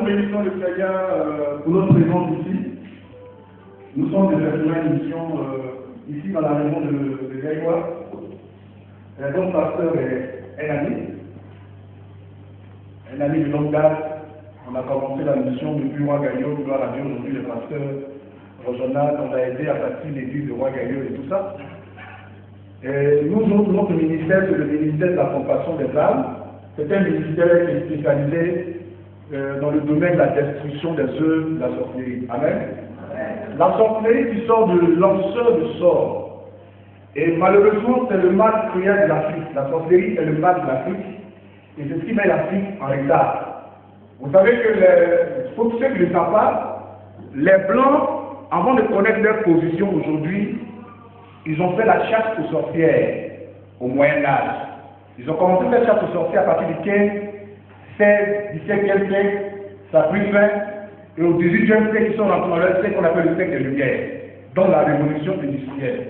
nous bénissons le Seigneur pour notre présence ici. Nous sommes déjà une mission ici dans la région de Gaïwa. Donc, pasteur est un ami de longue date. On a commencé la mission depuis Roi Gaillot, gloire à Dieu. Aujourd'hui, le pasteur régional nous a aidé à bâtir l'église de Roi Gaillot et tout ça. Et nous, notre ministère, c'est le ministère de la compassion des âmes. C'est un ministère qui est spécialisé dans le domaine de la destruction des œuvres de la sorcellerie. Amen. La sorcellerie qui sort de lanceur de sorts. Et malheureusement, c'est le mal cruel de l'Afrique. La sorcellerie est le mal de l'Afrique. Et c'est ce qui met l'Afrique en retard. Vous savez que, pour ceux qui ne le savent pas, les Blancs, avant de connaître leur position aujourd'hui, ils ont fait la chasse aux sorcières au Moyen-Âge. Ils ont commencé cette chasse aux sorcières à partir du 15, 16, 17e siècle, ça a pris fin, et au 18e siècle, ils sont rentrés dans le siècle qu'on appelle le siècle des Lumières, dans la révolution industrielle.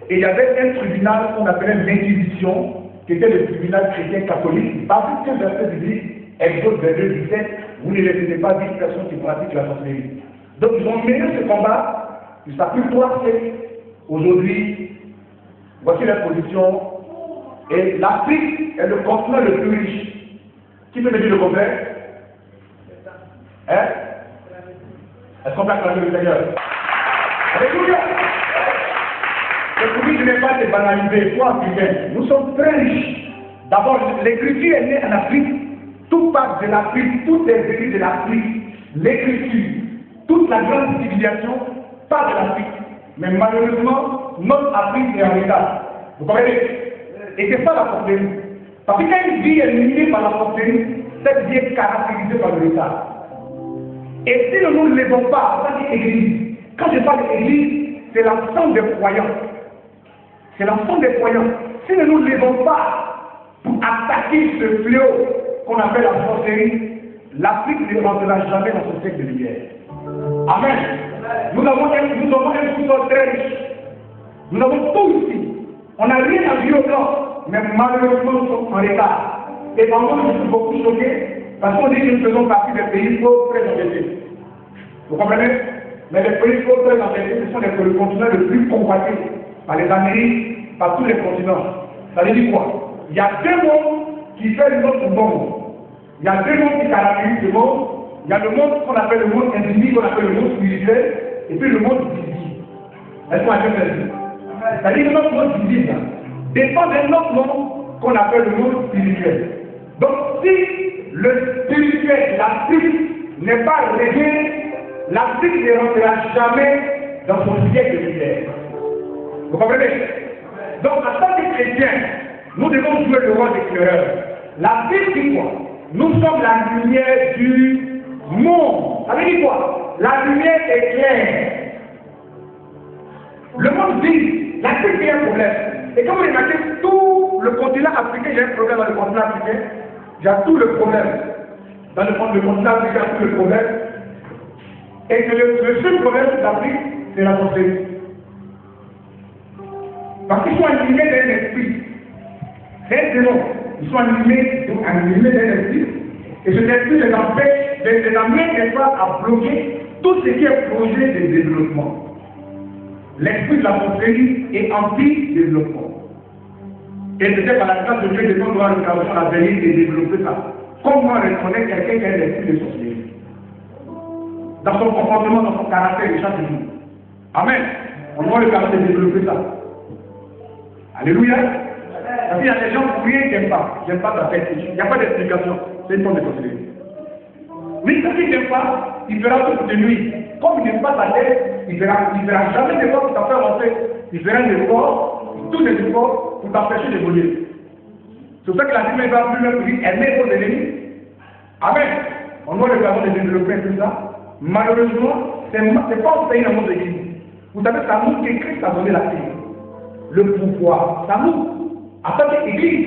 Et il y avait un tribunal qu'on appelait l'Inquisition, qui était le tribunal chrétien catholique, parce que le verset biblique, Exode 22, 17, vous ne laissez pas 10 personnes qui pratiquent la sorcellerie. Donc ils ont mené ce combat, ça a pris 3 siècles. Aujourd'hui, voici la position. Et l'Afrique est le continent le plus riche. Qui peut me dire le contraire? Hein? Est-ce qu'on peut acclamer le Seigneur? Alléluia! Le public n'est pas débanalisé, foi africaine. Nous sommes très riches. D'abord, l'écriture est née en Afrique. Tout part de l'Afrique, tout est venu de l'Afrique. L'écriture, toute la grande civilisation part de l'Afrique. Mais malheureusement, notre Afrique est en retard. Vous comprenez? Et c'est ça la sorcellerie. Parce que quand une vie est minée par la sorcellerie, cette vie est caractérisée par le retard. Et si nous ne levons pas, ça c'est l'église. Quand je parle d'église, c'est l'ensemble des croyants. C'est l'ensemble des croyants. Si nous ne levons pas pour attaquer ce fléau qu'on appelle la sorcellerie, l'Afrique ne rentrera jamais dans ce siècle de lumière. Amen. Nous avons un sous-sol très riche. Nous avons tout ici. On n'a rien à dire au blanc, mais malheureusement nous sommes en retard. Et vraiment, je suis beaucoup choqué parce qu'on dit que nous faisons partie des pays pauvres très endettés. Vous comprenez? Mais les pays pauvres très endettés, ce sont le continent le plus convoité par les Amériques, par tous les continents. Ça veut dire quoi? Il y a deux mondes qui font notre monde. Il y a deux mondes qui caractérisent le monde. Il y a le monde qu'on appelle le monde invisible, qu'on appelle le monde spirituel, et puis le monde visible. Est-ce qu'on a bien fait? C'est-à-dire que notre monde visible dépend d'un autre monde qu'on appelle le monde spirituel. Donc si le spirituel, l'Afrique, n'est pas réglé, l'Afrique ne rentrera jamais dans son siècle de lumière. Vous comprenez? Donc en tant que chrétiens, nous devons jouer le rôle d'éclaireur. La Bible dit quoi? Nous sommes la lumière du monde. Ça veut dire quoi? La lumière est claire. Le monde dit, l'Afrique il y a un problème. Et quand vous remarquez, tout le continent africain, il y a un problème dans le continent africain. Il y a tout le problème. Dans le continent africain, il y a tout le problème. Et que le seul problème de l'Afrique, c'est la sorcellerie. Parce qu'ils sont animés d'un esprit. C'est un démon. Ils sont animés d'un esprit. Et cet esprit les empêche, les amène des fois à bloquer tout ce qui est projet de développement. L'esprit de la sorcellerie est anti-développement. Et peut-être par la grâce de Dieu, nous devons avoir la venir et développer ça. Comment reconnaître quelqu'un qui a l'esprit de sorcellerie? Dans son comportement, dans son caractère, chaque jour. Amen. On doit le capable de développer ça. Alléluia. Parce qu'il y a des gens qui n'aiment pas. J'aime pas ta tête. Il n'y a pas d'explication. C'est une forme de sorcellerie. Mais quand il n'aime pas, il fera tout pour te nuire. Comme il n'aime pas ta tête, il ne fera jamais d'effort pour t'en faire rentrer. Il fera des efforts, tous les efforts pour t'empêcher d'évoluer. C'est pour ça que la Bible va plus loin pour dire aimer vos ennemis. Amen. On doit le faire de développer tout ça. Malheureusement, c'est pas un pays dans notre église. Vous savez, c'est à nous que Christ a donné la clé. Le pouvoir, c'est à nous. En tant qu'église,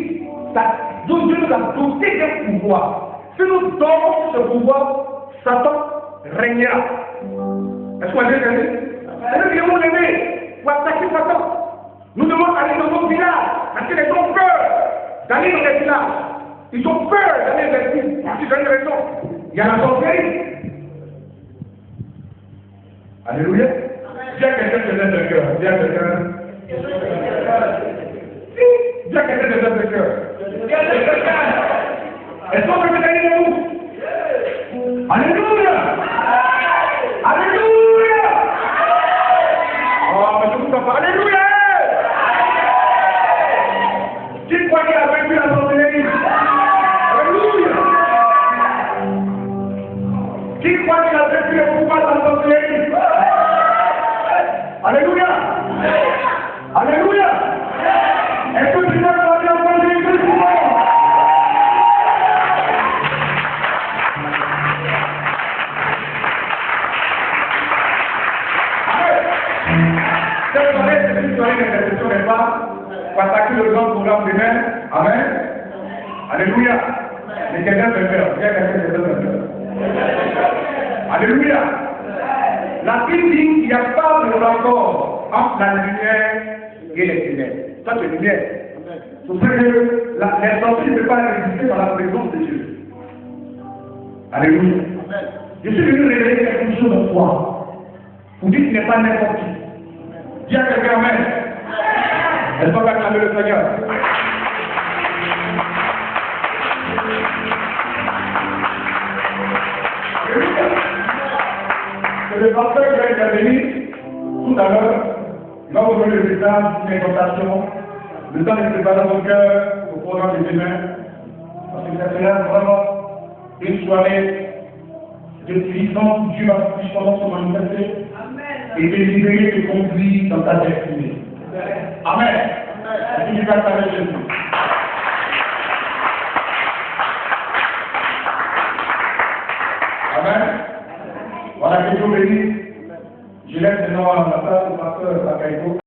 Dieu nous a doté d'un pouvoir. Si nous donnons ce pouvoir, Satan régnera. Est-ce qu'on a bien compris? C'est-à-dire que nous devons l'aimer pour attaquer Satan. Nous devons aller dans nos villages, parce qu'ils ont peur d'aller dans les villages. Ils ont peur d'aller vers nous, parce qu'ils ont une raison. Il y a la sorcellerie. Alléluia. Dis à quelqu'un de notre cœur. Dis à quelqu'un. Dis à quelqu'un de notre cœur. Est-ce qu'on peut gagner de vous? Alléluia. Alléluia. Oh, mais je vous en parle. Alléluia. Qui croit qu'il a vaincu la sorcellerie? Alléluia. Qui croit qu'il a vaincu le pouvoir de la sorcellerie? Alléluia. Alléluia. Est-ce que tu peux parler en tant que pouvoir? Cette soirée, c'est une soirée d'intercession des femmes. Consacrer le grand programme demain. Amen. Alléluia. Et quelqu'un de faire. Il y a quelqu'un de faire. Alléluia. La Bible dit qu'il n'y a pas de rapport entre la lumière et les ténèbres. Ça, c'est lumière. Vous savez que l'intention ne peut pas exister dans la présence de Dieu. Alléluia. Je suis venu révéler quelque chose en toi. Vous dites qu'il n'est pas n'importe qui. Dis à quelqu'un Amen. Elle va acclamer le Seigneur. C'est le pasteur qui va intervenir tout à l'heure. Il va vous donner le message, une exhortation. Le temps de préparer votre cœur au programme de demain. Parce que ça sera vraiment une soirée de puissance. Dieu va puissamment se manifester et te libérer, te conduire dans ta destinée. Amen. Et tu vas t'arrêter Jésus. Amen. Voilà, que Dieu bénisse. Je laisse maintenant la place au pasteur Bakaïko.